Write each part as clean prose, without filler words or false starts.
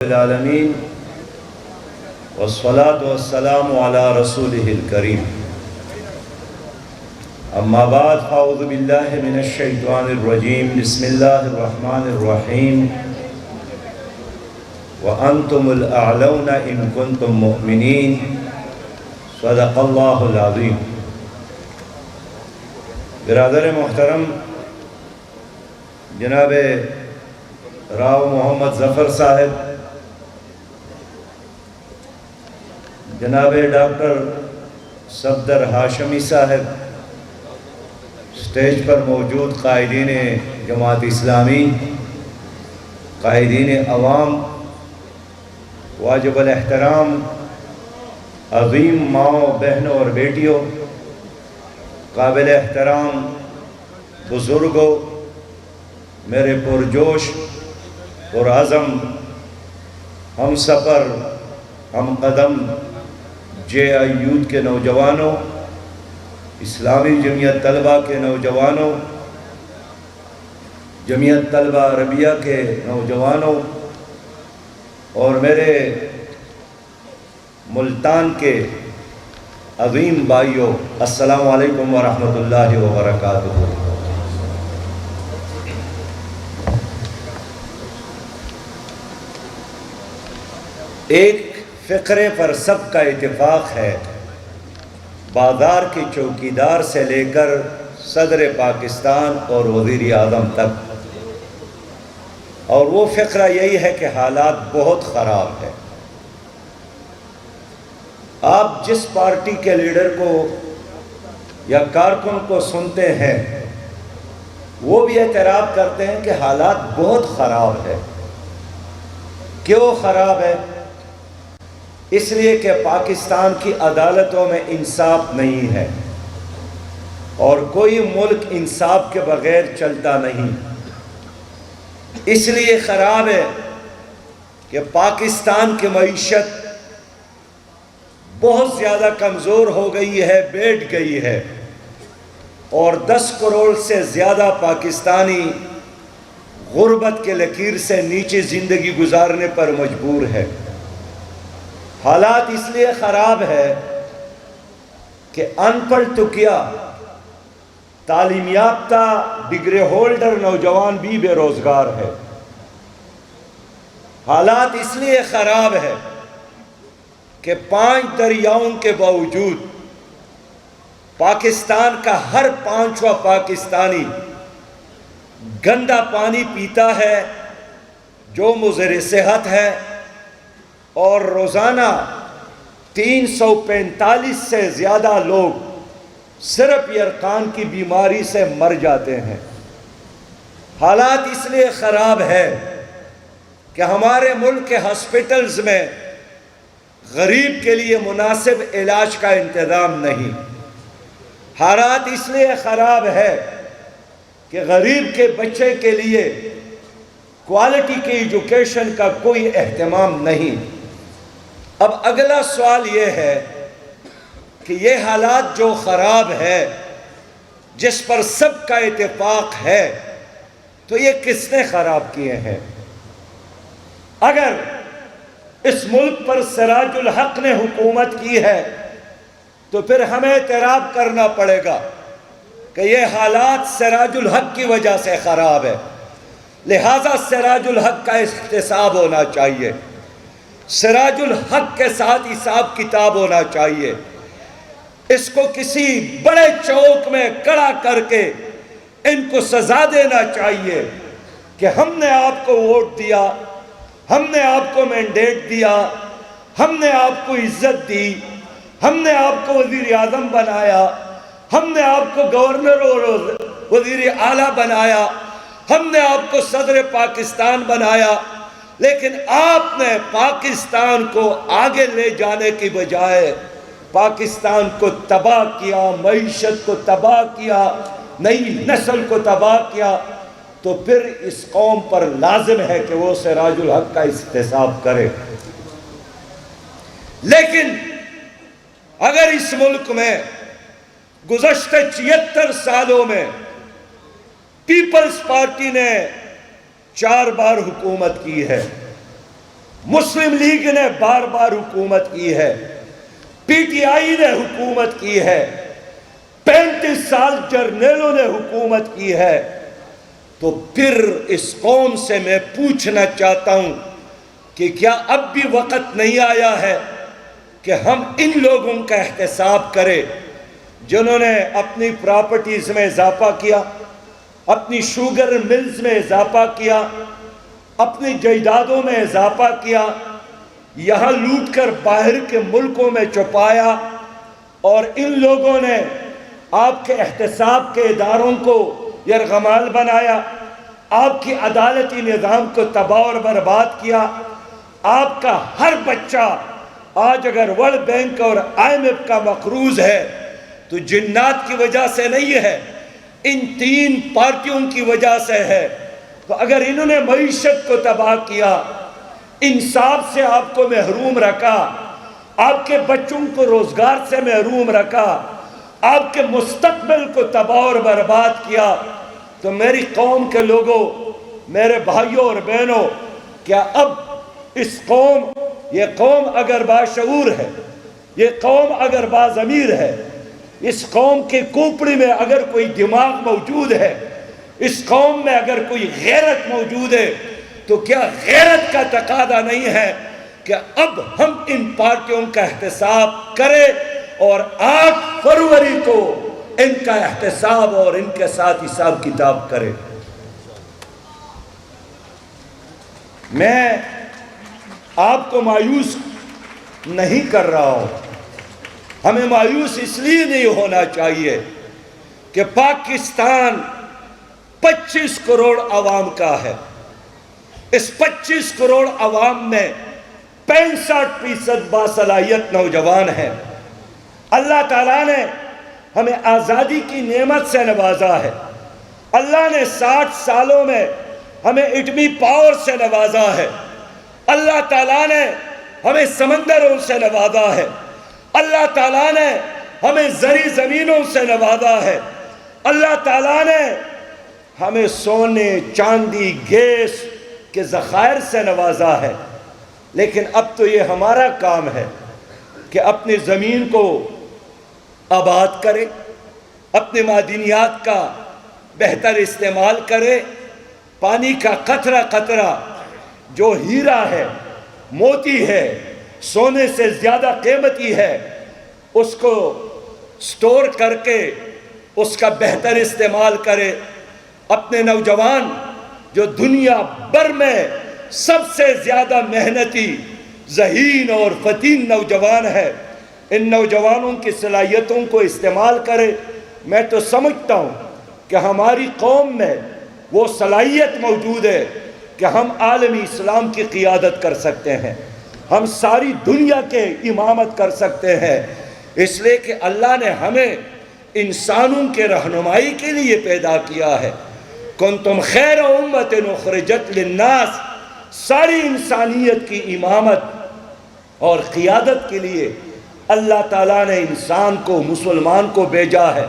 العالمین والصلاة والسلام علی رسولہ الکریم اما بعد اعوذ باللہ من الشیطان الرجیم بسم اللہ الرحمن الرحیم وانتم الاعلون ان کنتم مؤمنین صدق اللہ العظیم۔ برادر محترم جناب راؤ محمد ظفر صاحب، جناب ڈاکٹر صفدر ہاشمی صاحب، سٹیج پر موجود قائدین جماعت اسلامی، قائدین عوام، واجب الاحترام عظیم ماؤں، بہنوں اور بیٹیوں، قابل احترام بزرگوں، میرے پرجوش پرعزم ہم سفر ہم قدم جے آئی یوتھ کے نوجوانوں، اسلامی جمعیت طلبہ کے نوجوانوں، جمعیت طلبہ عربیہ کے نوجوانوں اور میرے ملتان کے عظیم بھائیوں، السلام علیکم ورحمۃ اللہ وبرکاتہ۔ ایک فقرے پر سب کا اتفاق ہے، بازار کے چوکیدار سے لے کر صدر پاکستان اور وزیر اعظم تک، اور وہ فقرہ یہی ہے کہ حالات بہت خراب ہے۔ آپ جس پارٹی کے لیڈر کو یا کارکن کو سنتے ہیں وہ بھی اعتراف کرتے ہیں کہ حالات بہت خراب ہے۔ کیوں خراب ہے؟ اس لیے کہ پاکستان کی عدالتوں میں انصاف نہیں ہے، اور کوئی ملک انصاف کے بغیر چلتا نہیں۔ اس لیے خراب ہے کہ پاکستان کی معیشت بہت زیادہ کمزور ہو گئی ہے، بیٹھ گئی ہے، اور 10 کروڑ سے زیادہ پاکستانی غربت کے لکیر سے نیچے زندگی گزارنے پر مجبور ہے۔ حالات اس لیے خراب ہے کہ ان پڑھ تو کیا، تعلیم یافتہ ڈگری ہولڈر نوجوان بھی بے روزگار ہے۔ حالات اس لیے خراب ہے کہ 5 دریاؤں کے باوجود پاکستان کا ہر 5واں پاکستانی گندا پانی پیتا ہے جو مضر صحت ہے، اور روزانہ 345 سے زیادہ لوگ صرف یرقان کی بیماری سے مر جاتے ہیں۔ حالات اس لیے خراب ہے کہ ہمارے ملک کے ہاسپٹلز میں غریب کے لیے مناسب علاج کا انتظام نہیں۔ حالات اس لیے خراب ہے کہ غریب کے بچے کے لیے کوالٹی کی ایجوکیشن کا کوئی اہتمام نہیں۔ اب اگلا سوال یہ ہے کہ یہ حالات جو خراب ہے، جس پر سب کا اتفاق ہے، تو یہ کس نے خراب کیے ہیں؟ اگر اس ملک پر سراج الحق نے حکومت کی ہے تو پھر ہمیں اعتراف کرنا پڑے گا کہ یہ حالات سراج الحق کی وجہ سے خراب ہے، لہٰذا سراج الحق کا احتساب ہونا چاہیے، سراج الحق کے ساتھ حساب کتاب ہونا چاہیے۔ اس کو کسی بڑے چوک میں کھڑا کر کے ان کو سزا دینا چاہیے کہ ہم نے آپ کو ووٹ دیا، ہم نے آپ کو مینڈیٹ دیا، ہم نے آپ کو عزت دی، ہم نے آپ کو وزیر اعظم بنایا، ہم نے آپ کو گورنر اور وزیر اعلیٰ بنایا، ہم نے آپ کو صدر پاکستان بنایا، لیکن آپ نے پاکستان کو آگے لے جانے کی بجائے پاکستان کو تباہ کیا، معیشت کو تباہ کیا، نئی نسل کو تباہ کیا۔ تو پھر اس قوم پر لازم ہے کہ وہ سراج الحق کا احتساب کرے۔ لیکن اگر اس ملک میں گزشتہ 76 سالوں میں پیپلز پارٹی نے 4 بار حکومت کی ہے، مسلم لیگ نے بار بار حکومت کی ہے، پی ٹی آئی نے حکومت کی ہے، 35 سال جرنیلوں نے حکومت کی ہے، تو پھر اس قوم سے میں پوچھنا چاہتا ہوں کہ کیا اب بھی وقت نہیں آیا ہے کہ ہم ان لوگوں کا احتساب کریں جنہوں نے اپنی پراپرٹیز میں اضافہ کیا، اپنی شوگر ملز میں اضافہ کیا، اپنی جائیدادوں میں اضافہ کیا، یہاں لوٹ کر باہر کے ملکوں میں چھپایا، اور ان لوگوں نے آپ کے احتساب کے اداروں کو یرغمال بنایا، آپ کی عدالتی نظام کو تباہ اور برباد کیا۔ آپ کا ہر بچہ آج اگر ورلڈ بینک اور آئی ایم ایف کا مقروض ہے تو جنات کی وجہ سے نہیں ہے، ان 3 پارٹیوں کی وجہ سے ہے۔ تو اگر انہوں نے معیشت کو تباہ کیا، انصاف سے آپ کو محروم رکھا، آپ کے بچوں کو روزگار سے محروم رکھا، آپ کے مستقبل کو تباہ اور برباد کیا، تو میری قوم کے لوگوں، میرے بھائیوں اور بہنوں، کیا اب اس قوم، یہ قوم اگر باشعور ہے، یہ قوم اگر باضمیر ہے، اس قوم کے کوپڑی میں اگر کوئی دماغ موجود ہے، اس قوم میں اگر کوئی غیرت موجود ہے، تو کیا غیرت کا تقاضا نہیں ہے کہ اب ہم ان پارٹیوں کا احتساب کریں اور 8 فروری کو ان کا احتساب اور ان کے ساتھ حساب کتاب کریں۔ میں آپ کو مایوس نہیں کر رہا ہوں، ہمیں مایوس اس لیے نہیں ہونا چاہیے کہ پاکستان 25 کروڑ عوام کا ہے، اس 25 کروڑ عوام میں 65% باصلاحیت نوجوان ہیں۔ اللہ تعالیٰ نے ہمیں آزادی کی نعمت سے نوازا ہے، اللہ نے 60 سالوں میں ہمیں ایٹمی پاور سے نوازا ہے، اللہ تعالیٰ نے ہمیں سمندروں سے نوازا ہے، اللہ تعالیٰ نے ہمیں زرعی زمینوں سے نوازا ہے، اللہ تعالیٰ نے ہمیں سونے، چاندی، گیس کے ذخائر سے نوازا ہے۔ لیکن اب تو یہ ہمارا کام ہے کہ اپنی زمین کو آباد کرے، اپنے معدنیات کا بہتر استعمال کرے، پانی کا قطرہ قطرہ جو ہیرا ہے، موتی ہے، سونے سے زیادہ قیمتی ہے، اس کو سٹور کر کے اس کا بہتر استعمال کرے۔ اپنے نوجوان جو دنیا بھر میں سب سے زیادہ محنتی، ذہین اور فتین نوجوان ہے، ان نوجوانوں کی صلاحیتوں کو استعمال کرے۔ میں تو سمجھتا ہوں کہ ہماری قوم میں وہ صلاحیت موجود ہے کہ ہم عالمی اسلام کی قیادت کر سکتے ہیں، ہم ساری دنیا کے امامت کر سکتے ہیں، اس لیے کہ اللہ نے ہمیں انسانوں کے رہنمائی کے لیے پیدا کیا ہے۔ کنتم خیر امت اخرجت للناس، ساری انسانیت کی امامت اور قیادت کے لیے اللہ تعالیٰ نے انسان کو، مسلمان کو بھیجا ہے۔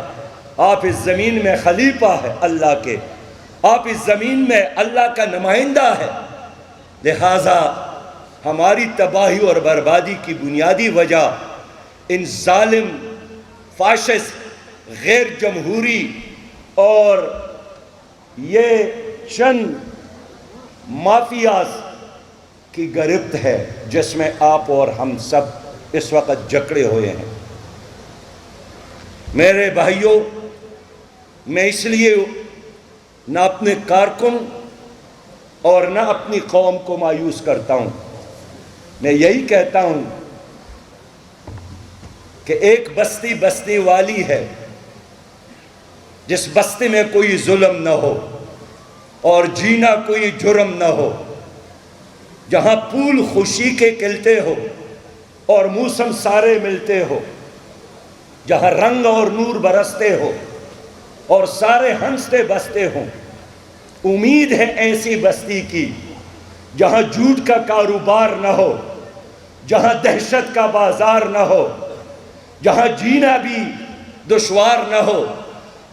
آپ اس زمین میں خلیفہ ہے اللہ کے، آپ اس زمین میں اللہ کا نمائندہ ہے، لہٰذا ہماری تباہی اور بربادی کی بنیادی وجہ ان ظالم، فاشسٹ، غیر جمہوری اور یہ چند مافیاز کی گرفت ہے جس میں آپ اور ہم سب اس وقت جکڑے ہوئے ہیں۔ میرے بھائیوں، میں اس لیے نہ اپنے کارکن اور نہ اپنی قوم کو مایوس کرتا ہوں، میں یہی کہتا ہوں کہ ایک بستی بستی والی ہے جس بستی میں کوئی ظلم نہ ہو اور جینا کوئی جرم نہ ہو، جہاں پھول خوشی کے کھلتے ہو اور موسم سارے ملتے ہو، جہاں رنگ اور نور برستے ہو اور سارے ہنستے بستے ہوں۔ امید ہے ایسی بستی کی جہاں جھوٹ کا کاروبار نہ ہو، جہاں دہشت کا بازار نہ ہو، جہاں جینا بھی دشوار نہ ہو،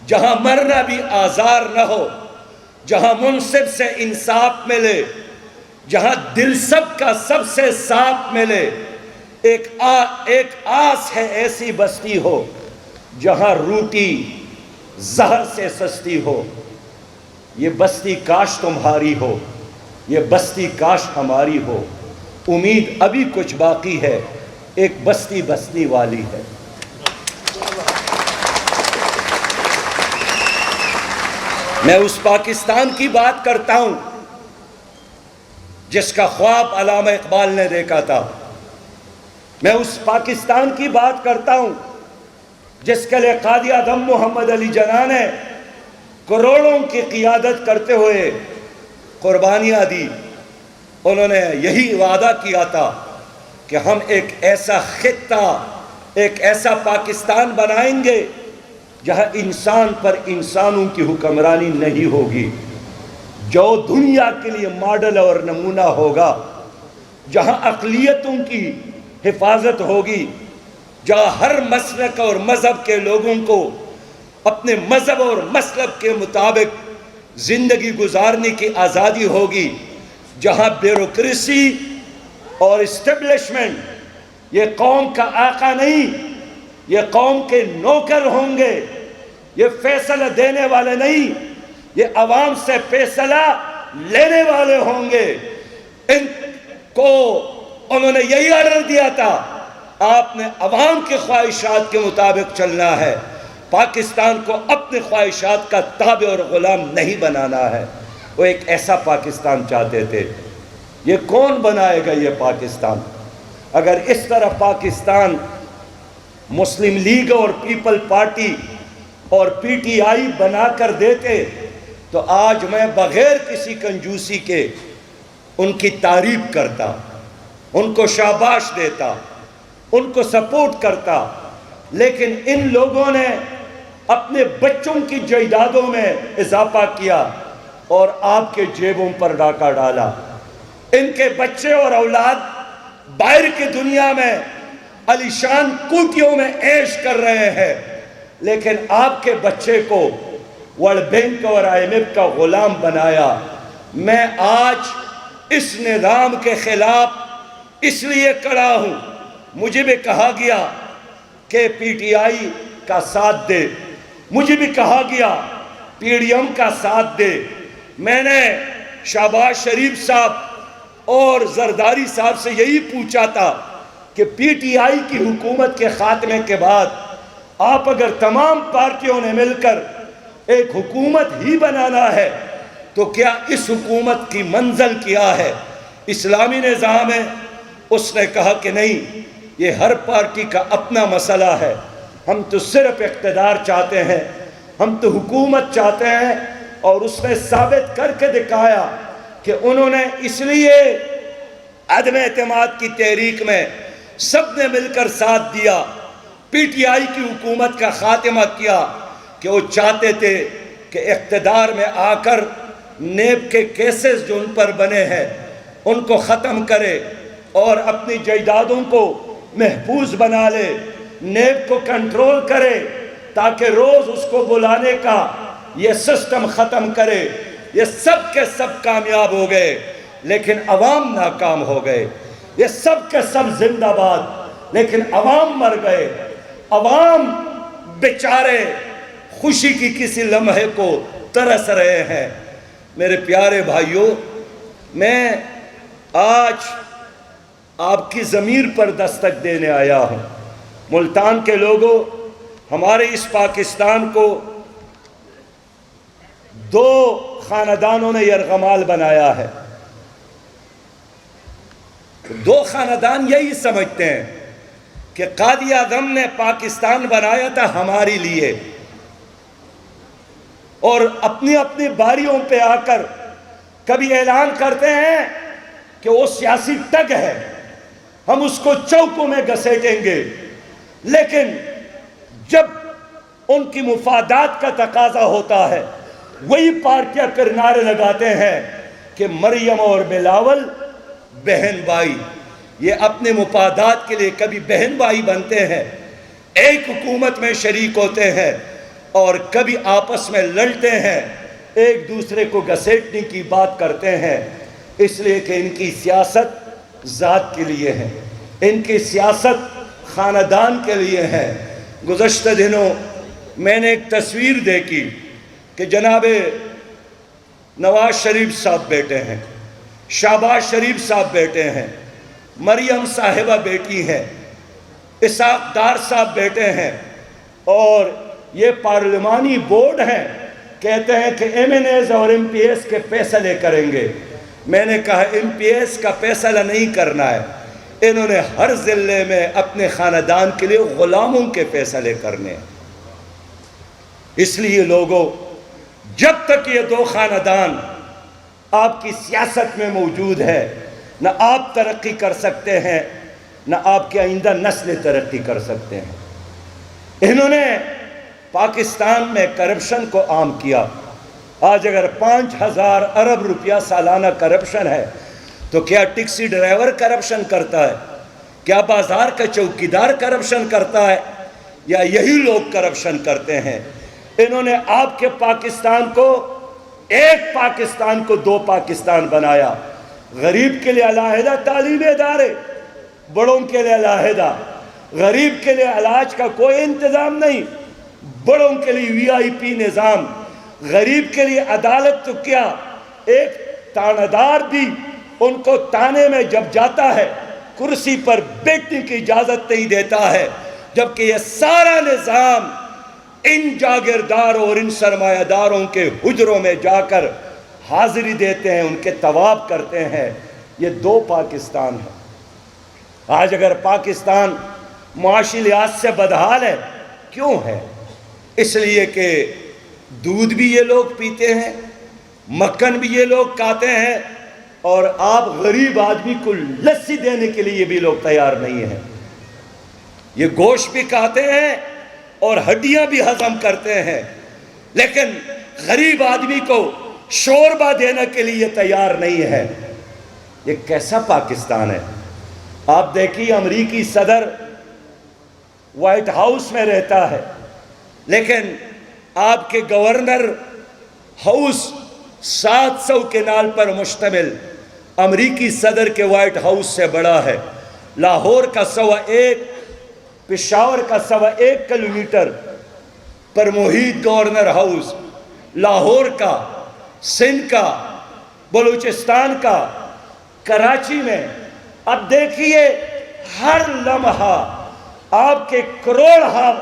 جہاں مرنا بھی آزار نہ ہو، جہاں منصف سے انصاف ملے، جہاں دل سب کا سب سے ساتھ ملے، ایک آس ہے ایسی بستی ہو جہاں روٹی زہر سے سستی ہو۔ یہ بستی کاش تمہاری ہو، یہ بستی کاش ہماری ہو، امید ابھی کچھ باقی ہے، ایک بستی بستی والی ہے۔ میں اس پاکستان کی بات کرتا ہوں جس کا خواب علامہ اقبال نے دیکھا تھا۔ میں اس پاکستان کی بات کرتا ہوں جس کے لیے قائد اعظم محمد علی جناح نے کروڑوں کی قیادت کرتے ہوئے قربانیاں دی۔ انہوں نے یہی وعدہ کیا تھا کہ ہم ایک ایسا خطہ، ایک ایسا پاکستان بنائیں گے جہاں انسان پر انسانوں کی حکمرانی نہیں ہوگی، جو دنیا کے لیے ماڈل اور نمونہ ہوگا، جہاں اقلیتوں کی حفاظت ہوگی، جہاں ہر مسلک اور مذہب کے لوگوں کو اپنے مذہب اور مسلک کے مطابق زندگی گزارنے کی آزادی ہوگی، جہاں بیوروکریسی اور اسٹیبلشمنٹ یہ قوم کا آقا نہیں، یہ قوم کے نوکر ہوں گے، یہ فیصلہ دینے والے نہیں، یہ عوام سے فیصلہ لینے والے ہوں گے۔ ان کو انہوں نے یہی آرڈر دیا تھا، آپ نے عوام کے خواہشات کے مطابق چلنا ہے، پاکستان کو اپنے خواہشات کا تابع اور غلام نہیں بنانا ہے۔ وہ ایک ایسا پاکستان چاہتے تھے۔ یہ کون بنائے گا یہ پاکستان؟ اگر اس طرح پاکستان مسلم لیگ اور پیپل پارٹی اور پی ٹی آئی بنا کر دیتے تو آج میں بغیر کسی کنجوسی کے ان کی تعریف کرتا، ان کو شاباش دیتا، ان کو سپورٹ کرتا، لیکن ان لوگوں نے اپنے بچوں کی جائیدادوں میں اضافہ کیا اور آپ کے جیبوں پر ڈاکہ ڈالا۔ ان کے بچے اور اولاد باہر کی دنیا میں عالیشان کوٹھیوں میں عیش کر رہے ہیں، لیکن آپ کے بچے کو ورلڈ بینک اور آئی ایم ایف کا غلام بنایا۔ میں آج اس نظام کے خلاف اس لیے کھڑا ہوں۔ مجھے بھی کہا گیا کہ پی ٹی آئی کا ساتھ دے، مجھے بھی کہا گیا پی ڈی ایم کا ساتھ دے۔ میں نے شہباز شریف صاحب اور زرداری صاحب سے یہی پوچھا تھا کہ پی ٹی آئی کی حکومت کے خاتمے کے بعد آپ اگر تمام پارٹیوں نے مل کر ایک حکومت ہی بنانا ہے تو کیا اس حکومت کی منزل کیا ہے؟ اسلامی نظام ہے؟ اس نے کہا کہ نہیں، یہ ہر پارٹی کا اپنا مسئلہ ہے، ہم تو صرف اقتدار چاہتے ہیں، ہم تو حکومت چاہتے ہیں۔ اور اس نے ثابت کر کے دکھایا کہ انہوں نے اس لیے عدم اعتماد کی تحریک میں سب نے مل کر ساتھ دیا، پی ٹی آئی کی حکومت کا خاتمہ کیا کہ وہ چاہتے تھے کہ اقتدار میں آ کر نیب کے کیسز جو ان پر بنے ہیں ان کو ختم کرے اور اپنی جائیدادوں کو محفوظ بنا لے، نیب کو کنٹرول کرے تاکہ روز اس کو بلانے کا یہ سسٹم ختم کرے۔ یہ سب کے سب کامیاب ہو گئے، لیکن عوام ناکام ہو گئے۔ یہ سب کے سب زندہ باد، لیکن عوام مر گئے۔ عوام بیچارے خوشی کی کسی لمحے کو ترس رہے ہیں۔ میرے پیارے بھائیوں، میں آج آپ کی ضمیر پر دستک دینے آیا ہوں۔ ملتان کے لوگوں، ہمارے اس پاکستان کو دو خاندانوں نے یرغمال بنایا ہے۔ دو خاندان یہی سمجھتے ہیں کہ قائد اعظم نے پاکستان بنایا تھا ہمارے لیے، اور اپنی اپنی باریوں پہ آ کر کبھی اعلان کرتے ہیں کہ وہ سیاسی ٹگ ہے، ہم اس کو چوکوں میں گھسیٹیں گے، لیکن جب ان کی مفادات کا تقاضا ہوتا ہے وہی پارٹیاں پھر نعرے لگاتے ہیں کہ مریم اور بلاول بہن بھائی۔ یہ اپنے مفادات کے لیے کبھی بہن بھائی بنتے ہیں، ایک حکومت میں شریک ہوتے ہیں، اور کبھی آپس میں لڑتے ہیں، ایک دوسرے کو گھسیٹنے کی بات کرتے ہیں۔ اس لیے کہ ان کی سیاست ذات کے لیے ہے، ان کی سیاست خاندان کے لیے ہے۔ گزشتہ دنوں میں نے ایک تصویر دیکھی کہ جناب نواز شریف صاحب بیٹے ہیں، شہباز شریف صاحب بیٹے ہیں، مریم صاحبہ بیٹی ہیں، اسحاق ڈار صاحب بیٹے ہیں، اور یہ پارلیمانی بورڈ ہیں، کہتے ہیں کہ ایم این ایز اور ایم پی ایس کے فیصلے کریں گے۔ میں نے کہا ایم پی ایس کا فیصلہ نہیں کرنا ہے، انہوں نے ہر ضلع میں اپنے خاندان کے لیے غلاموں کے فیصلے کرنے ہیں۔ اس لیے لوگوں، جب تک یہ دو خاندان آپ کی سیاست میں موجود ہے، نہ آپ ترقی کر سکتے ہیں، نہ آپ کی آئندہ نسلیں ترقی کر سکتے ہیں۔ انہوں نے پاکستان میں کرپشن کو عام کیا۔ آج اگر 5,000 ارب روپیہ سالانہ کرپشن ہے تو کیا ٹیکسی ڈرائیور کرپشن کرتا ہے؟ کیا بازار کا چوکیدار کرپشن کرتا ہے؟ یا یہی لوگ کرپشن کرتے ہیں؟ انہوں نے آپ کے پاکستان کو، ایک پاکستان کو دو پاکستان بنایا۔ غریب کے لیے علیحدہ تعلیمی ادارے، بڑوں کے لیے علیحدہ، غریب کے لیے علاج کا کوئی انتظام نہیں، بڑوں کے لیے وی آئی پی نظام، غریب کے لیے عدالت تو کیا، ایک تانہ دار بھی ان کو تانے میں جب جاتا ہے کرسی پر بیٹھنے کی اجازت نہیں دیتا ہے، جبکہ یہ سارا نظام ان جاگیرداروں اور ان سرمایہ داروں کے حجروں میں جا کر حاضری دیتے ہیں، ان کے طواف کرتے ہیں۔ یہ دو پاکستان ہے۔ آج اگر پاکستان معاشی لحاظ سے بدحال ہے، کیوں ہے؟ اس لیے کہ دودھ بھی یہ لوگ پیتے ہیں، مکھن بھی یہ لوگ کھاتے ہیں، اور آپ غریب آدمی کو لسی دینے کے لیے بھی لوگ تیار نہیں ہیں۔ یہ گوشت بھی کھاتے ہیں اور ہڈیاں بھی ہضم کرتے ہیں، لیکن غریب آدمی کو شوربہ دینے کے لیے تیار نہیں ہے۔ یہ کیسا پاکستان ہے؟ آپ دیکھیے، امریکی صدر وائٹ ہاؤس میں رہتا ہے، لیکن آپ کے گورنر ہاؤس 700 کنال پر مشتمل امریکی صدر کے وائٹ ہاؤس سے بڑا ہے۔ لاہور کا 1.25، پشاور کا 1.25 کلومیٹر پر محیط گورنر ہاؤس، لاہور کا، سندھ کا، بلوچستان کا، کراچی میں۔ اب دیکھیے، ہر لمحہ آپ کے کروڑہ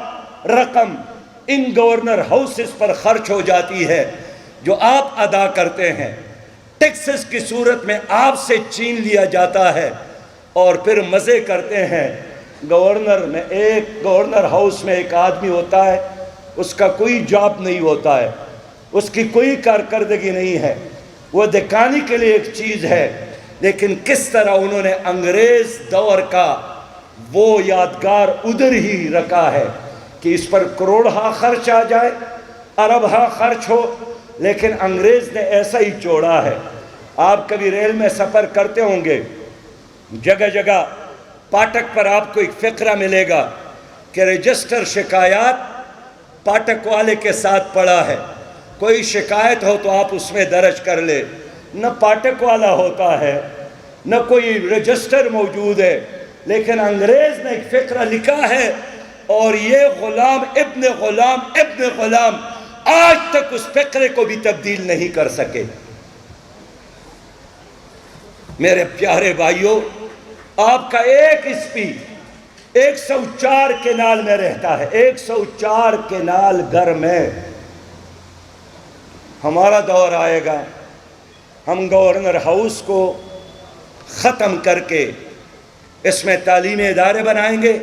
رقم ان گورنر ہاؤسز پر خرچ ہو جاتی ہے جو آپ ادا کرتے ہیں۔ ٹیکسز کی صورت میں آپ سے چھین لیا جاتا ہے، اور پھر مزے کرتے ہیں۔ گورنر ہاؤس میں ایک آدمی ہوتا ہے، اس کا کوئی جاب نہیں ہوتا ہے، اس کی کوئی کارکردگی نہیں ہے، وہ دکھانے کے لیے ایک چیز ہے۔ لیکن کس طرح انہوں نے انگریز دور کا وہ یادگار ادھر ہی رکھا ہے کہ اس پر کروڑہ خرچ آ جائے، اربہ خرچ ہو، لیکن انگریز نے ایسا ہی چھوڑا ہے۔ آپ کبھی ریل میں سفر کرتے ہوں گے، جگہ جگہ پاٹک پر آپ کو ایک فقرہ ملے گا کہ رجسٹر شکایات پاٹک والے کے ساتھ پڑا ہے، کوئی شکایت ہو تو آپ اس میں درج کر لے۔ نہ پاٹک والا ہوتا ہے، نہ کوئی رجسٹر موجود ہے، لیکن انگریز نے ایک فقرہ لکھا ہے، اور یہ غلام ابن غلام ابن غلام آج تک اس فقرے کو بھی تبدیل نہیں کر سکے۔ میرے پیارے بھائیوں، آپ کا ایک اسپیچ 104 کنال میں رہتا ہے، 104 کنال گھر میں۔ ہمارا دور آئے گا، ہم گورنر ہاؤس کو ختم کر کے اس میں تعلیمی ادارے بنائیں گے،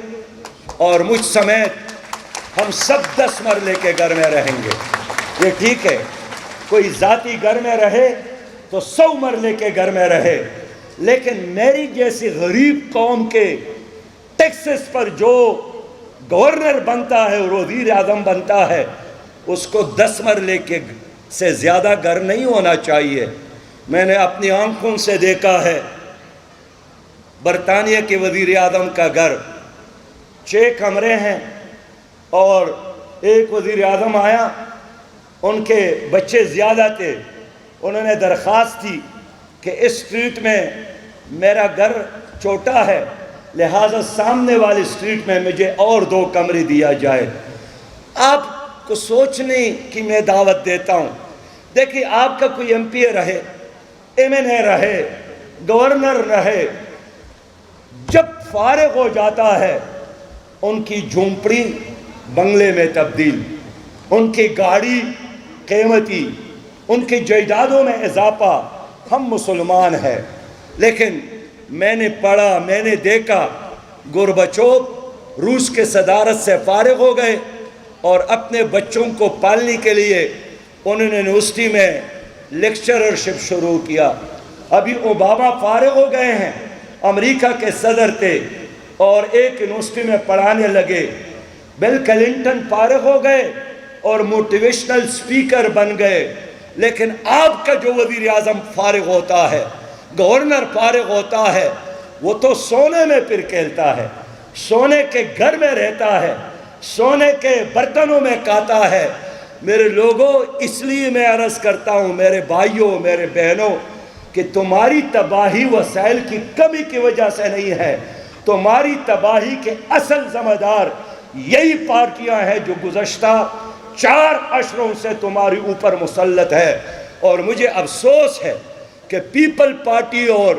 اور مجھ سمیت ہم سب 10 مرلے کے گھر میں رہیں گے۔ یہ ٹھیک ہے، کوئی ذاتی گھر میں رہے تو 100 مرلے کے گھر میں رہے، لیکن میری جیسی غریب قوم کے ٹیکسز پر جو گورنر بنتا ہے اور وزیر اعظم بنتا ہے، اس کو 10 مرلے کے سے زیادہ گھر نہیں ہونا چاہیے۔ میں نے اپنی آنکھوں سے دیکھا ہے، برطانیہ کے وزیر اعظم کا گھر 6 کمرے ہیں، اور ایک وزیر اعظم آیا، ان کے بچے زیادہ تھے، انہوں نے درخواست دی کہ اس اسٹریٹ میں میرا گھر چھوٹا ہے، لہٰذا سامنے والی اسٹریٹ میں مجھے اور 2 کمرے دیا جائے۔ آپ کو سوچنے کی میں دعوت دیتا ہوں۔ دیکھیں، آپ کا کوئی ایم پی رہے، ایم این اے رہے، گورنر رہے، جب فارغ ہو جاتا ہے ان کی جھونپڑی بنگلے میں تبدیل، ان کی گاڑی قیمتی، ان کی جائیدادوں میں اضافہ۔ ہم مسلمان ہیں، لیکن میں نے پڑھا، میں نے دیکھا، گورباچوف روس کے صدارت سے فارغ ہو گئے اور اپنے بچوں کو پالنے کے لیے انہوں نے یونیورسٹی میں لیکچررشپ شروع کیا۔ ابھی اوباما فارغ ہو گئے ہیں، امریکہ کے صدر تھے اور ایک یونیورسٹی میں پڑھانے لگے۔ بل کلنٹن فارغ ہو گئے اور موٹیویشنل سپیکر بن گئے۔ لیکن آپ کا جو وزیر اعظم فارغ ہوتا ہے، گورنر فارغ ہوتا ہے، وہ تو سونے میں پھر کھیلتا ہے، سونے کے گھر میں رہتا ہے، سونے کے برتنوں میں کھاتا ہے۔ میرے لوگوں، اس لیے میں عرض کرتا ہوں میرے بھائیوں، میرے بہنوں، کہ تمہاری تباہی وسائل کی کمی کی وجہ سے نہیں ہے، تمہاری تباہی کے اصل ذمہ دار یہی پارٹیاں ہیں جو گزشتہ 4 عشروں سے تمہاری اوپر مسلط ہے۔ اور مجھے افسوس ہے کہ پیپل پارٹی اور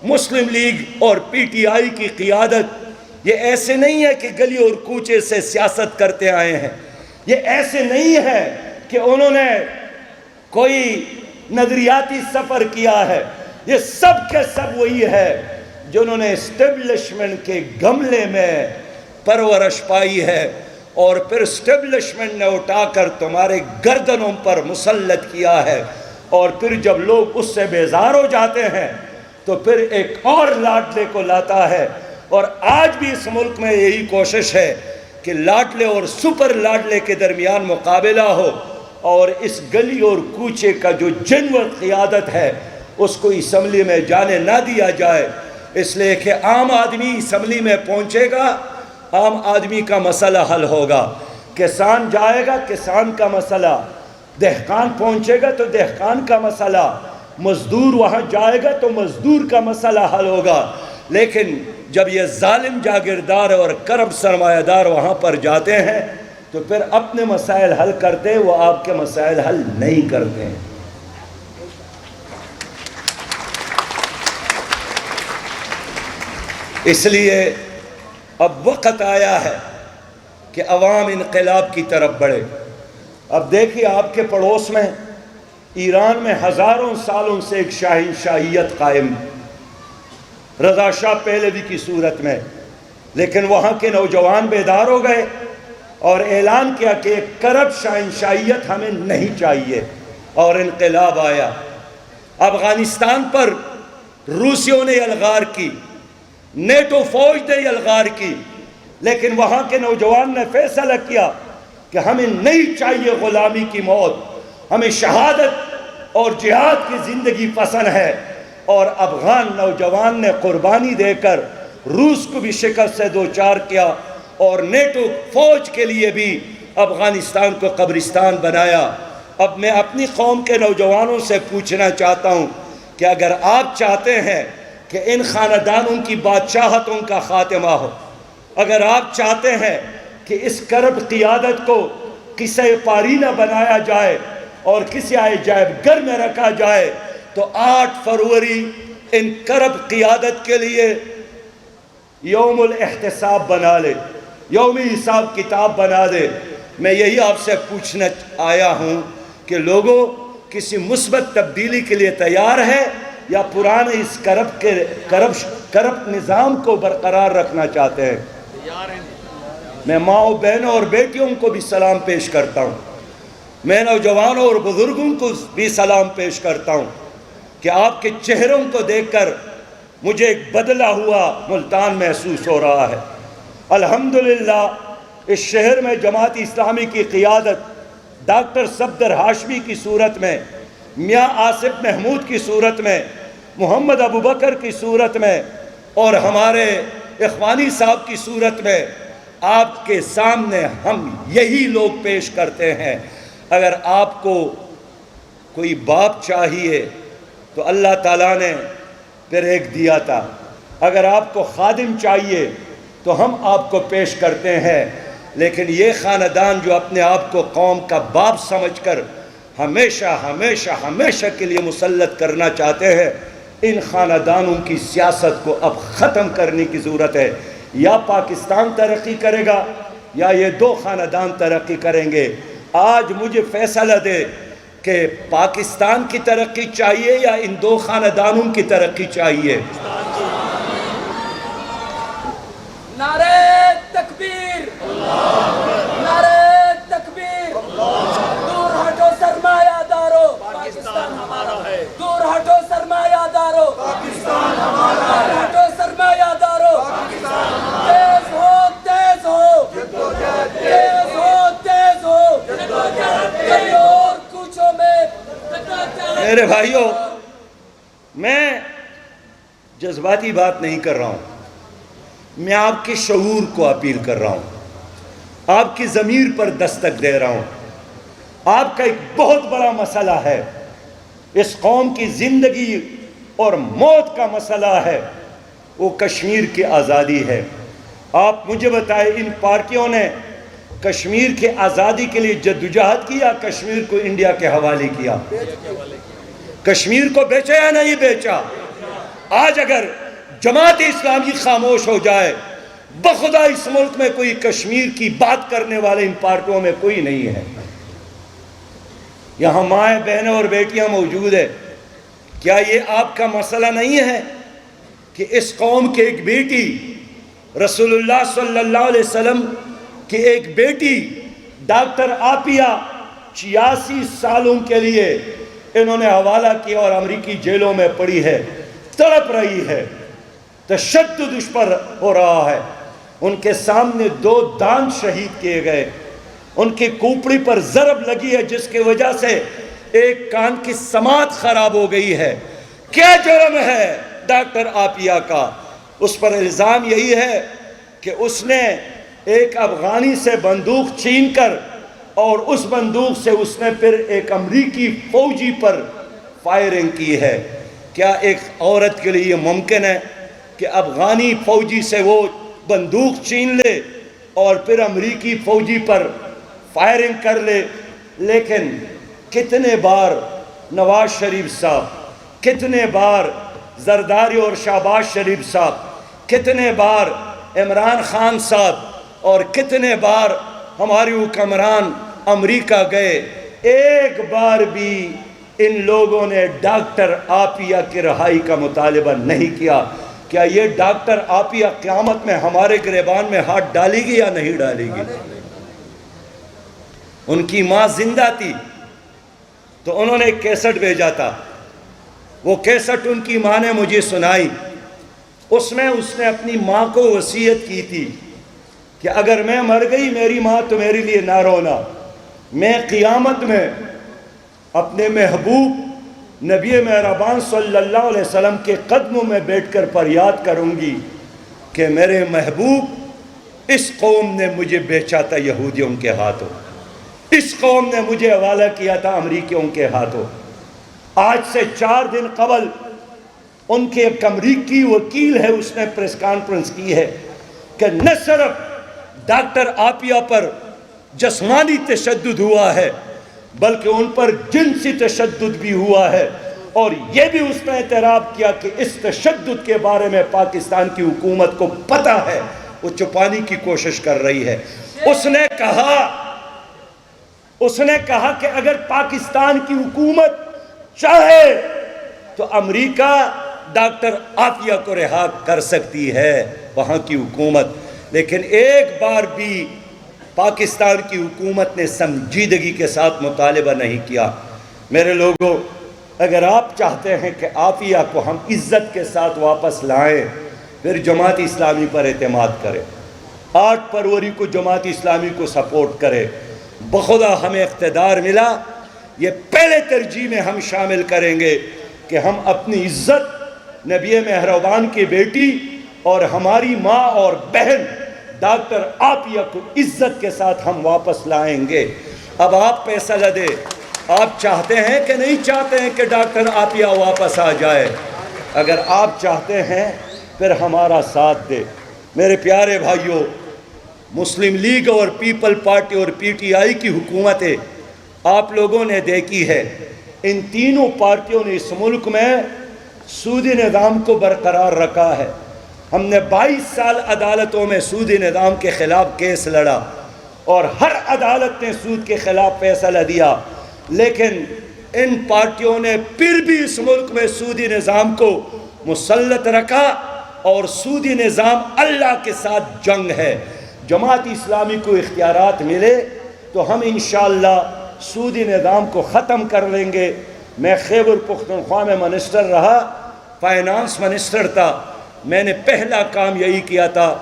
مسلم لیگ اور پی ٹی آئی کی قیادت یہ ایسے نہیں ہے کہ گلی اور کوچے سے سیاست کرتے آئے ہیں، یہ ایسے نہیں ہے کہ انہوں نے کوئی نظریاتی سفر کیا ہے، یہ سب کے سب وہی ہے جنہوں نے اسٹیبلشمنٹ کے گملے میں پرورش پائی ہے اور پھر اسٹیبلشمنٹ نے اٹھا کر تمہارے گردنوں پر مسلط کیا ہے۔ اور پھر جب لوگ اس سے بیزار ہو جاتے ہیں تو پھر ایک اور لاڈلے کو لاتا ہے۔ اور آج بھی اس ملک میں یہی کوشش ہے کہ لاڈلے اور سپر لاڈلے کے درمیان مقابلہ ہو اور اس گلی اور کوچے کا جو جنور قیادت ہے اس کو اسمبلی میں جانے نہ دیا جائے، اس لیے کہ عام آدمی اسمبلی میں پہنچے گا، عام آدمی کا مسئلہ حل ہوگا، کسان جائے گا، کسان کا مسئلہ، دہقان پہنچے گا تو دہقان کا مسئلہ، مزدور وہاں جائے گا تو مزدور کا مسئلہ حل ہوگا۔ لیکن جب یہ ظالم جاگیردار اور کرم سرمایہ دار وہاں پر جاتے ہیں تو پھر اپنے مسائل حل کرتے، وہ آپ کے مسائل حل نہیں کرتے ہیں۔ اس لیے اب وقت آیا ہے کہ عوام انقلاب کی طرف بڑھے۔ اب دیکھیے، آپ کے پڑوس میں ایران میں ہزاروں سالوں سے ایک شاہنشاہیت قائم، رضا شاہ پہلوی کی صورت میں، لیکن وہاں کے نوجوان بیدار ہو گئے اور اعلان کیا کہ ایک کرپٹ شاہنشاہیت ہمیں نہیں چاہیے، اور انقلاب آیا۔ افغانستان پر روسیوں نے یلغار کی، نیٹو فوج نے یلغار کی، لیکن وہاں کے نوجوان نے فیصلہ کیا کہ ہمیں نہیں چاہیے غلامی کی موت، ہمیں شہادت اور جہاد کی زندگی پسند ہے۔ اور افغان نوجوان نے قربانی دے کر روس کو بھی شکست سے دوچار کیا اور نیٹو فوج کے لیے بھی افغانستان کو قبرستان بنایا۔ اب میں اپنی قوم کے نوجوانوں سے پوچھنا چاہتا ہوں کہ اگر آپ چاہتے ہیں کہ ان خاندانوں کی بادشاہتوں کا خاتمہ ہو، اگر آپ چاہتے ہیں کہ اس کرپٹ قیادت کو قصہ پاری نہ بنایا جائے اور کسی عجائب گھر میں رکھا جائے، تو 8 فروری ان کرپٹ قیادت کے لیے یوم الاحتساب بنا لے، یومی حساب کتاب بنا دے۔ میں یہی آپ سے پوچھنا آیا ہوں کہ لوگوں کسی مثبت تبدیلی کے لیے تیار ہے یا پرانے اس کرپٹ نظام کو برقرار رکھنا چاہتے ہیں؟ میں ماؤں، بہنوں اور بیٹیوں کو بھی سلام پیش کرتا ہوں، میں نوجوانوں اور بزرگوں کو بھی سلام پیش کرتا ہوں کہ آپ کے چہروں کو دیکھ کر مجھے ایک بدلا ہوا ملتان محسوس ہو رہا ہے۔ الحمدللہ اس شہر میں جماعت اسلامی کی قیادت ڈاکٹر صفدر ہاشمی کی صورت میں، میاں آصف محمود کی صورت میں، محمد ابو بکر کی صورت میں اور ہمارے اخوانی صاحب کی صورت میں آپ کے سامنے ہم یہی لوگ پیش کرتے ہیں۔ اگر آپ کو کوئی باپ چاہیے تو اللہ تعالیٰ نے پھر ایک دیا تھا، اگر آپ کو خادم چاہیے تو ہم آپ کو پیش کرتے ہیں، لیکن یہ خاندان جو اپنے آپ کو قوم کا باپ سمجھ کر ہمیشہ ہمیشہ ہمیشہ کے لیے مسلط کرنا چاہتے ہیں، ان خاندانوں کی سیاست کو اب ختم کرنے کی ضرورت ہے۔ یا پاکستان ترقی کرے گا یا یہ دو خاندان ترقی کریں گے۔ آج مجھے فیصلہ دے کہ پاکستان کی ترقی چاہیے یا ان دو خاندانوں کی ترقی چاہیے۔ نعرہ تکبیر، نعرہ تکبیر، دور ہٹو سرمایہ دارو، پاکستان ہمارا ہے، دور ہٹو سرمایہ دارو، پاکستان ہمارا ہے، دور ہٹو سرمایہ دارو، پاکستان ہمارا ہے، تیز ہو تیز ہو، تیز ہو تیز ہو، کئی اور کوچوں میں۔ میرے بھائیوں، میں جذباتی بات نہیں کر رہا ہوں، میں آپ کے شعور کو اپیل کر رہا ہوں، آپ کی ضمیر پر دستک دے رہا ہوں۔ آپ کا ایک بہت بڑا مسئلہ ہے، اس قوم کی زندگی اور موت کا مسئلہ ہے، وہ کشمیر کی آزادی ہے۔ آپ مجھے بتائیں، ان پارٹیوں نے کشمیر کے آزادی کے لیے جدوجہد کیا، کشمیر کو انڈیا کے حوالے کیا؟ کشمیر کو بیچا یا نہیں بیچا؟ آج اگر جماعت اسلامی خاموش ہو جائے، بخدا اس ملک میں کوئی کشمیر کی بات کرنے والے ان پارٹیوں میں کوئی نہیں ہے۔ یہاں مائیں بہنیں اور بیٹیاں موجود ہیں، کیا یہ آپ کا مسئلہ نہیں ہے کہ اس قوم کی ایک بیٹی، رسول اللہ صلی اللہ علیہ وسلم کی ایک بیٹی ڈاکٹر عافیہ 86 سالوں کے لیے انہوں نے حوالہ کیا اور امریکی جیلوں میں پڑی ہے، تڑپ رہی ہے، تشدد اس پر ہو رہا ہے، ان کے سامنے 2 دانت شہید کیے گئے، ان کی کھوپڑی پر ضرب لگی ہے جس کی وجہ سے ایک کان کی سماعت خراب ہو گئی ہے۔ کیا جرم ہے ڈاکٹر عافیہ کا؟ اس پر الزام یہی ہے کہ اس نے ایک افغانی سے بندوق چھین کر اور اس بندوق سے اس نے پھر ایک امریکی فوجی پر فائرنگ کی ہے۔ کیا ایک عورت کے لیے یہ ممکن ہے کہ افغانی فوجی سے وہ بندوق چھین لے اور پھر امریکی فوجی پر فائرنگ کر لے؟ لیکن کتنے بار نواز شریف صاحب، کتنے بار زرداری اور شہباز شریف صاحب، کتنے بار عمران خان صاحب اور کتنے بار ہماری حکمران امریکہ گئے، ایک بار بھی ان لوگوں نے ڈاکٹر عافیہ کی رہائی کا مطالبہ نہیں کیا۔ کیا یہ ڈاکٹر عافیہ قیامت میں ہمارے گریبان میں ہاتھ ڈالے گی یا نہیں ڈالے گی؟ ان کی ماں زندہ تھی تو انہوں نے ایک کیسٹ بھیجا تھا، وہ کیسٹ ان کی ماں نے مجھے سنائی، اس میں اس نے اپنی ماں کو وصیت کی تھی کہ اگر میں مر گئی میری ماں تو میرے لیے نہ رونا، میں قیامت میں اپنے محبوب نبی مہربان صلی اللہ علیہ وسلم کے قدموں میں بیٹھ کر فریاد کروں گی کہ میرے محبوب، اس قوم نے مجھے بیچا تھا یہودیوں کے ہاتھوں، اس قوم نے مجھے حوالہ کیا تھا امریکیوں کے ہاتھوں۔ آج سے 4 دن قبل ان کے ایک امریکی وکیل ہے، اس نے پریس کانفرنس کی ہے کہ نہ صرف ڈاکٹر عافیہ پر جسمانی تشدد ہوا ہے بلکہ ان پر جنسی تشدد بھی ہوا ہے، اور یہ بھی اس نے اعتراف کیا کہ اس تشدد کے بارے میں پاکستان کی حکومت کو پتہ ہے، وہ چھپانے کی کوشش کر رہی ہے۔ اس نے کہا کہ اگر پاکستان کی حکومت چاہے تو امریکہ ڈاکٹر عافیہ کو رہا کر سکتی ہے، وہاں کی حکومت، لیکن ایک بار بھی پاکستان کی حکومت نے سنجیدگی کے ساتھ مطالبہ نہیں کیا۔ میرے لوگوں، اگر آپ چاہتے ہیں کہ عافیہ کو ہم عزت کے ساتھ واپس لائیں، پھر جماعت اسلامی پر اعتماد کریں، 8 فروری کو جماعت اسلامی کو سپورٹ کریں۔ بخدا ہمیں اقتدار ملا، یہ پہلے ترجیح میں ہم شامل کریں گے کہ ہم اپنی عزت نبی مہربان کی بیٹی اور ہماری ماں اور بہن ڈاکٹر عافیہ کو عزت کے ساتھ ہم واپس لائیں گے۔ اب آپ فیصلہ دیں آپ چاہتے ہیں کہ نہیں چاہتے ہیں کہ ڈاکٹر عاطیہ واپس آ جائے؟ اگر آپ چاہتے ہیں پھر ہمارا ساتھ دے۔ میرے پیارے بھائیوں، مسلم لیگ اور پیپل پارٹی اور پی ٹی آئی کی حکومتیں آپ لوگوں نے دیکھی ہے، ان تینوں پارٹیوں نے اس ملک میں سودی نظام کو برقرار رکھا ہے۔ ہم نے 22 سال عدالتوں میں سودی نظام کے خلاف کیس لڑا اور ہر عدالت نے سود کے خلاف فیصلہ دیا، لیکن ان پارٹیوں نے پھر بھی اس ملک میں سودی نظام کو مسلط رکھا، اور سودی نظام اللہ کے ساتھ جنگ ہے۔ جماعت اسلامی کو اختیارات ملے تو ہم انشاءاللہ سودی نظام کو ختم کر لیں گے۔ میں خیبر پختونخوا میں منسٹر رہا، فائنانس منسٹر تھا، میں نے پہلا کام یہی کیا تھا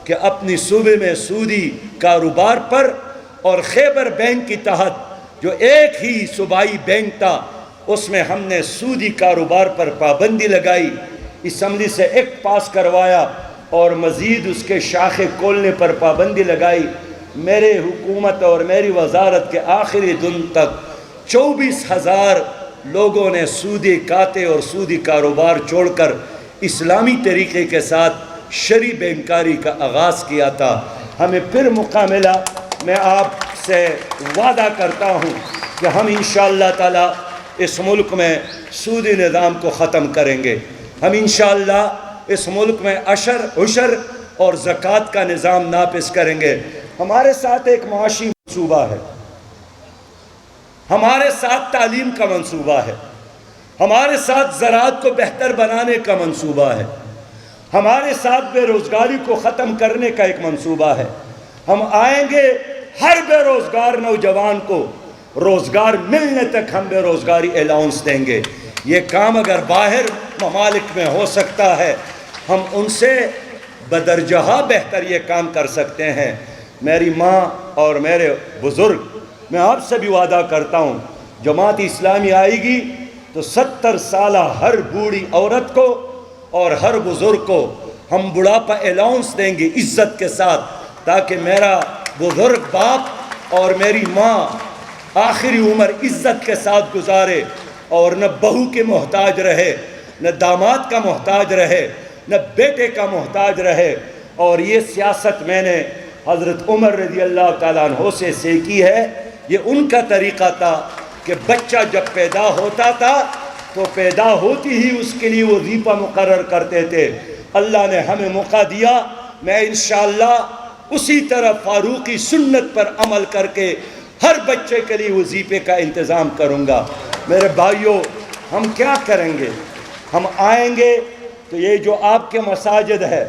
کہ اپنی صوبے میں سودی کاروبار پر اور خیبر بینک کی تحت جو ایک ہی صوبائی بینک تھا اس میں ہم نے سودی کاروبار پر پابندی لگائی، اسمبلی سے ایکٹ پاس کروایا اور مزید اس کے شاخے کھولنے پر پابندی لگائی۔ میرے حکومت اور میری وزارت کے آخری دن تک 24,000 لوگوں نے سودی کھاتے اور سودی کاروبار چھوڑ کر اسلامی طریقے کے ساتھ شرعی بینکاری کا آغاز کیا تھا۔ ہمیں پھر موقع ملا، میں آپ سے وعدہ کرتا ہوں کہ ہم انشاءاللہ تعالی اس ملک میں سودی نظام کو ختم کریں گے۔ ہم انشاءاللہ اس ملک میں عشر اور زکوٰۃ کا نظام نافذ کریں گے۔ ہمارے ساتھ ایک معاشی منصوبہ ہے، ہمارے ساتھ تعلیم کا منصوبہ ہے، ہمارے ساتھ زراعت کو بہتر بنانے کا منصوبہ ہے، ہمارے ساتھ بے روزگاری کو ختم کرنے کا ایک منصوبہ ہے۔ ہم آئیں گے، ہر بے روزگار نوجوان کو روزگار ملنے تک ہم بے روزگاری الاؤنس دیں گے۔ یہ کام اگر باہر ممالک میں ہو سکتا ہے، ہم ان سے بدرجہ بہتر یہ کام کر سکتے ہیں۔ میری ماں اور میرے بزرگ، میں آپ سے بھی وعدہ کرتا ہوں، جماعت اسلامی آئے گی تو 70 سالہ ہر بوڑھی عورت کو اور ہر بزرگ کو ہم بڑھاپا الاؤنس دیں گے عزت کے ساتھ، تاکہ میرا بزرگ باپ اور میری ماں آخری عمر عزت کے ساتھ گزارے اور نہ بہو کے محتاج رہے، نہ داماد کا محتاج رہے، نہ بیٹے کا محتاج رہے۔ اور یہ سیاست میں نے حضرت عمر رضی اللہ تعالیٰ عنہ سے سیکھی ہے۔ یہ ان کا طریقہ تھا کہ بچہ جب پیدا ہوتا تھا تو پیدا ہوتی ہی اس کے لیے وظیفہ مقرر کرتے تھے۔ اللہ نے ہمیں موقع دیا، میں انشاءاللہ اسی طرح فاروقی سنت پر عمل کر کے ہر بچے کے لیے وظیفے کا انتظام کروں گا۔ میرے بھائیوں، ہم کیا کریں گے؟ ہم آئیں گے تو یہ جو آپ کے مساجد ہے،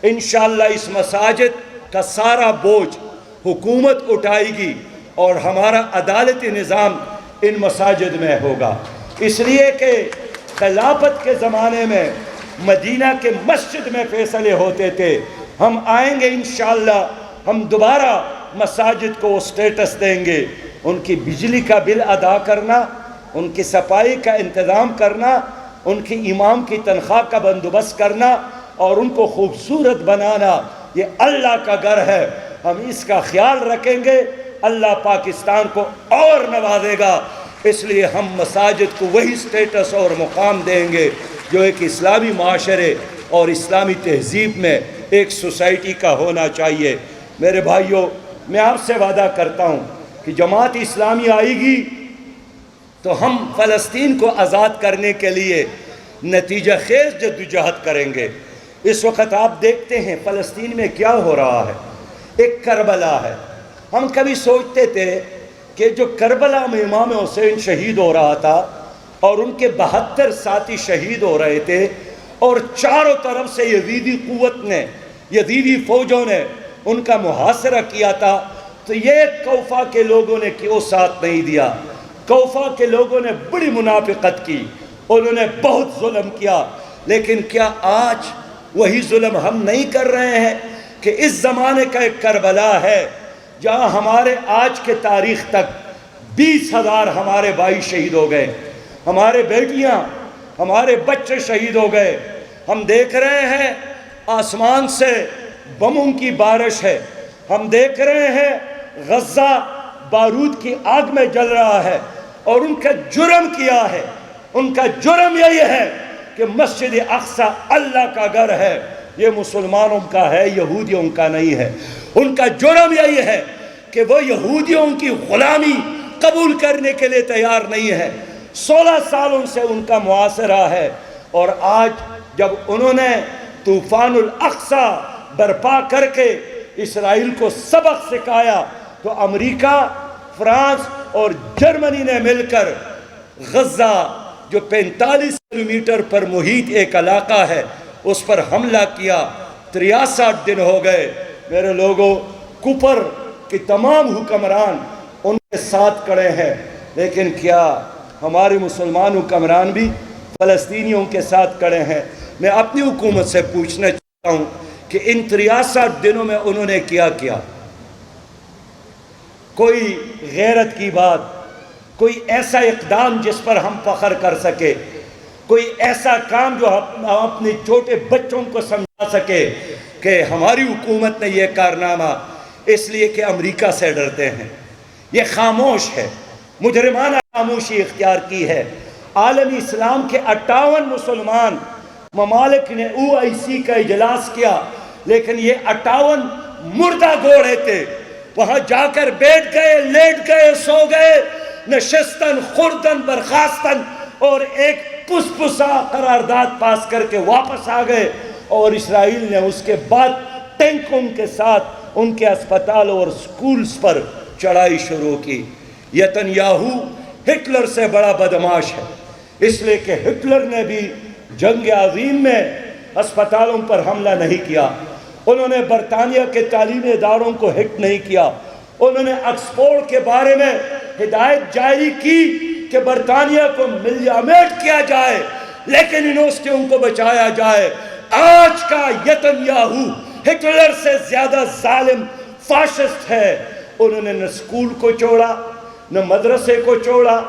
انشاءاللہ اس مساجد کا سارا بوجھ حکومت اٹھائے گی اور ہمارا عدالتی نظام ان مساجد میں ہوگا۔ اس لیے کہ خلافت کے زمانے میں مدینہ کے مسجد میں فیصلے ہوتے تھے، ہم آئیں گے انشاءاللہ، ہم دوبارہ مساجد کو اسٹیٹس دیں گے، ان کی بجلی کا بل ادا کرنا، ان کی صفائی کا انتظام کرنا، ان کی امام کی تنخواہ کا بندوبست کرنا اور ان کو خوبصورت بنانا، یہ اللہ کا گھر ہے، ہم اس کا خیال رکھیں گے، اللہ پاکستان کو اور نوازے گا۔ اس لیے ہم مساجد کو وہی سٹیٹس اور مقام دیں گے جو ایک اسلامی معاشرے اور اسلامی تہذیب میں ایک سوسائٹی کا ہونا چاہیے۔ میرے بھائیوں، میں آپ سے وعدہ کرتا ہوں کہ جماعت اسلامی آئے گی تو ہم فلسطین کو آزاد کرنے کے لیے نتیجہ خیز جدوجہد کریں گے۔ اس وقت آپ دیکھتے ہیں فلسطین میں کیا ہو رہا ہے، ایک کربلا ہے۔ ہم کبھی سوچتے تھے کہ جو کربلا میں امام حسین شہید ہو رہا تھا اور ان کے 72 ساتھی شہید ہو رہے تھے اور چاروں طرف سے یزیدی قوت نے، یزیدی فوجوں نے ان کا محاصرہ کیا تھا، تو یہ کوفہ کے لوگوں نے کیوں ساتھ نہیں دیا؟ کوفہ کے لوگوں نے بڑی منافقت کی، انہوں نے بہت ظلم کیا، لیکن کیا آج وہی ظلم ہم نہیں کر رہے ہیں کہ اس زمانے کا ایک کربلا ہے جہاں ہمارے آج کے تاریخ تک 20,000 ہمارے بھائی شہید ہو گئے، ہمارے بیٹیاں، ہمارے بچے شہید ہو گئے۔ ہم دیکھ رہے ہیں آسمان سے بموں کی بارش ہے، ہم دیکھ رہے ہیں غزہ بارود کی آگ میں جل رہا ہے، اور ان کا جرم کیا ہے؟ ان کا جرم یہی ہے کہ مسجد اقصی اللہ کا گھر ہے، یہ مسلمانوں کا ہے، یہودیوں کا نہیں ہے۔ ان کا جرم یہی ہے کہ وہ یہودیوں کی غلامی قبول کرنے کے لیے تیار نہیں ہے۔ 16 سالوں سے ان کا معاصرہ ہے، اور آج جب انہوں نے طوفان الاقصی برپا کر کے اسرائیل کو سبق سکھایا، تو امریکہ، فرانس اور جرمنی نے مل کر غزہ جو 45 کلومیٹر پر محیط ایک علاقہ ہے اس پر حملہ کیا۔ 63 دن ہو گئے۔ میرے لوگوں، کفر کے تمام حکمران ان کے ساتھ کھڑے ہیں، لیکن کیا ہمارے مسلمان حکمران بھی فلسطینیوں کے ساتھ کھڑے ہیں؟ میں اپنی حکومت سے پوچھنا چاہتا ہوں کہ ان 63 دنوں میں انہوں نے کیا کیا؟ کوئی غیرت کی بات، کوئی ایسا اقدام جس پر ہم فخر کر سکے، کوئی ایسا کام جو ہم اپنے چھوٹے بچوں کو سمجھا سکے کہ ہماری حکومت نے یہ کارنامہ، اس لیے کہ امریکہ سے ڈرتے ہیں۔ یہ خاموش ہے، مجرمانہ خاموشی اختیار کی ہے۔ عالم اسلام کے 58 مسلمان ممالک نے OIC کا اجلاس کیا، لیکن یہ 58 مردہ گھوڑے تھے۔ وہاں جا کر بیٹھ گئے، لیٹ گئے، سو گئے، نشستن خوردن برخاستن، اور ایک پسا قرارداد پاس کر کے واپس آ گئے۔ اور اسرائیل نے اس کے بعد ٹینکوں کے ساتھ ان کے اسپتالوں اور سکولز پر چڑھائی شروع کی۔ نتنیاہو ہٹلر سے بڑا بدمعاش ہے، اس لیے کہ ہٹلر نے بھی جنگ عظیم میں اسپتالوں پر حملہ نہیں کیا، انہوں نے برطانیہ کے تعلیمی اداروں کو ہٹ نہیں کیا، انہوں نے آکسفورڈ کے بارے میں ہدایت جاری کی کہ برطانیہ کو ملیامیٹ کیا جائے لیکن یونیورسٹیوں کو بچایا جائے۔ آج کا نتنیاہو ہٹلر سے زیادہ ظالم فاشسٹ ہے۔ انہوں نے نہ اسکول کو چھوڑا، نہ مدرسے کو چھوڑا،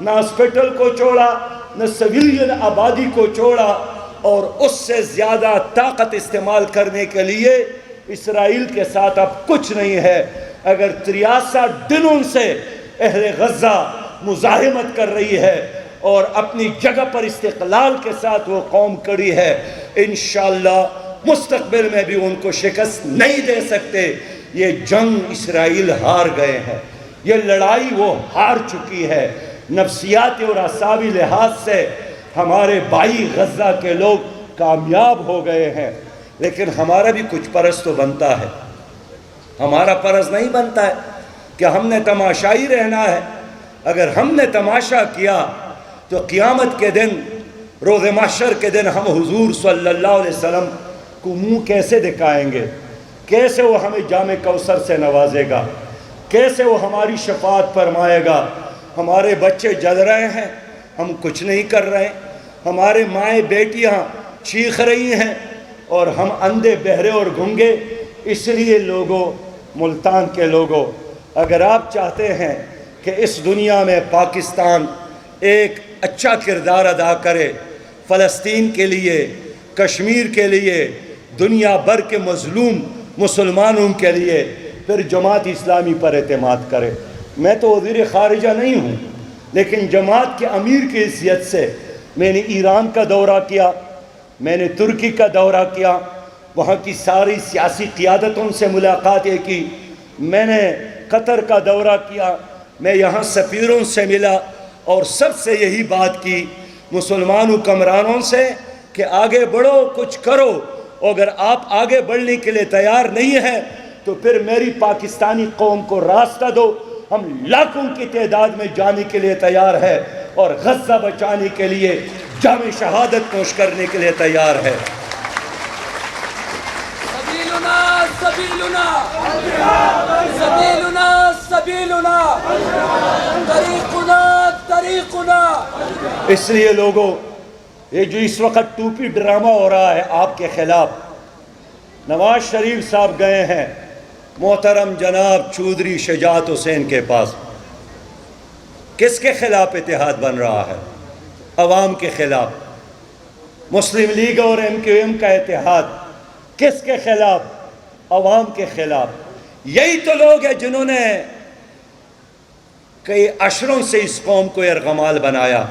نہ ہاسپٹل کو چھوڑا، نہ سویلین آبادی کو چھوڑا، اور اس سے زیادہ طاقت استعمال کرنے کے لیے اسرائیل کے ساتھ اب کچھ نہیں ہے۔ اگر 63 دنوں سے اہل غزہ مزاحمت کر رہی ہے اور اپنی جگہ پر استقلال کے ساتھ وہ قوم کڑی ہے، انشاءاللہ مستقبل میں بھی ان کو شکست نہیں دے سکتے۔ یہ جنگ اسرائیل ہار گئے ہیں، یہ لڑائی وہ ہار چکی ہے۔ نفسیاتی اور اعصابی لحاظ سے ہمارے بھائی غزہ کے لوگ کامیاب ہو گئے ہیں، لیکن ہمارا بھی کچھ فرض تو بنتا ہے۔ ہمارا فرض نہیں بنتا ہے کہ ہم نے تماشائی رہنا ہے۔ اگر ہم نے تماشا کیا تو قیامت کے دن، روز محشر کے دن، ہم حضور صلی اللہ علیہ وسلم کو منہ کیسے دکھائیں گے؟ کیسے وہ ہمیں جام کوثر سے نوازے گا؟ کیسے وہ ہماری شفاعت فرمائے گا؟ ہمارے بچے جل رہے ہیں، ہم کچھ نہیں کر رہے ہیں، ہمارے مائیں بیٹیاں چیخ رہی ہیں اور ہم اندھے بہرے اور گنگے۔ اس لیے لوگوں، ملتان کے لوگوں، اگر آپ چاہتے ہیں کہ اس دنیا میں پاکستان ایک اچھا کردار ادا کرے فلسطین کے لیے، کشمیر کے لیے، دنیا بھر کے مظلوم مسلمانوں کے لیے، پھر جماعت اسلامی پر اعتماد کرے۔ میں تو وزیر خارجہ نہیں ہوں، لیکن جماعت کے امیر کی حیثیت سے میں نے ایران کا دورہ کیا، میں نے ترکی کا دورہ کیا، وہاں کی ساری سیاسی قیادتوں سے ملاقاتیں کی، میں نے قطر کا دورہ کیا، میں یہاں سفیروں سے ملا، اور سب سے یہی بات کی مسلمان حکمرانوں سے کہ آگے بڑھو، کچھ کرو۔ اگر آپ آگے بڑھنے کے لیے تیار نہیں ہیں تو پھر میری پاکستانی قوم کو راستہ دو، ہم لاکھوں کی تعداد میں جانے کے لیے تیار ہے اور غزہ بچانے کے لیے جام شہادت نوش کرنے کے لیے تیار ہے۔ سبیلنا سبیلنا سبیلنا سبیلنا طریقنا طریقنا۔ اس لیے لوگوں، یہ جو اس وقت ٹوپی ڈرامہ ہو رہا ہے آپ کے خلاف، نواز شریف صاحب گئے ہیں محترم جناب چودھری شجاعت حسین کے پاس، کس کے خلاف اتحاد بن رہا ہے؟ عوام کے خلاف۔ مسلم لیگ اور MQM کا اتحاد کس کے خلاف؟ عوام کے خلاف۔ یہی تو لوگ ہیں جنہوں نے کئی اشروں سے اس قوم کو یرغمال بنایا،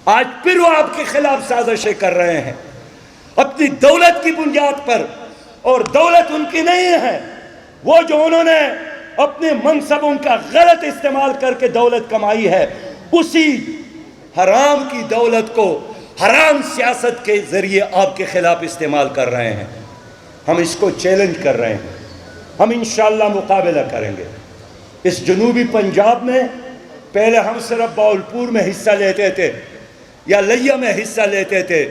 آج پھر وہ آپ کے خلاف سازشیں کر رہے ہیں اپنی دولت کی بنیاد پر، اور دولت ان کی نہیں ہے، وہ جو انہوں نے اپنے منصبوں کا غلط استعمال کر کے دولت کمائی ہے، اسی حرام کی دولت کو حرام سیاست کے ذریعے آپ کے خلاف استعمال کر رہے ہیں۔ ہم اس کو چیلنج کر رہے ہیں، ہم انشاءاللہ مقابلہ کریں گے۔ اس جنوبی پنجاب میں پہلے ہم صرف باولپور میں حصہ لیتے تھے یا لیا میں حصہ لیتے تھے،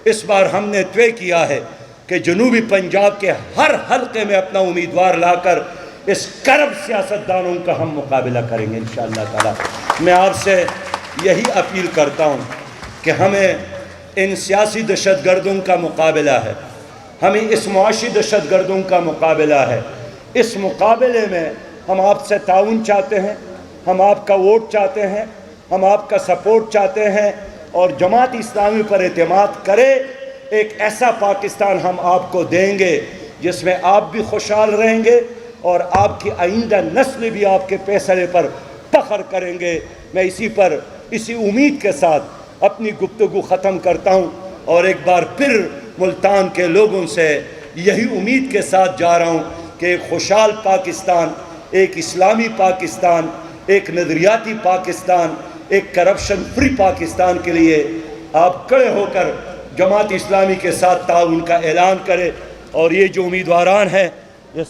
اس بار ہم نے طے کیا ہے کہ جنوبی پنجاب کے ہر حلقے میں اپنا امیدوار لا کر اس کرب سیاستدانوں کا ہم مقابلہ کریں گے انشاءاللہ تعالی۔ میں آپ سے یہی اپیل کرتا ہوں کہ ہمیں ان سیاسی دہشت گردوں کا مقابلہ ہے، ہمیں اس معاشی دہشت گردوں کا مقابلہ ہے۔ اس مقابلے میں ہم آپ سے تعاون چاہتے ہیں، ہم آپ کا ووٹ چاہتے ہیں، ہم آپ کا سپورٹ چاہتے ہیں، اور جماعت اسلامی پر اعتماد کرے۔ ایک ایسا پاکستان ہم آپ کو دیں گے جس میں آپ بھی خوشحال رہیں گے اور آپ کی آئندہ نسل بھی آپ کے فیصلے پر فخر کریں گے۔ میں اسی امید کے ساتھ اپنی گفتگو ختم کرتا ہوں، اور ایک بار پھر ملتان کے لوگوں سے یہی امید کے ساتھ جا رہا ہوں کہ ایک خوشحال پاکستان، ایک اسلامی پاکستان، ایک نظریاتی پاکستان، ایک کرپشن فری پاکستان کے لیے آپ کھڑے ہو کر جماعت اسلامی کے ساتھ تعاون کا اعلان کرے، اور یہ جو امیدواران ہیں یہ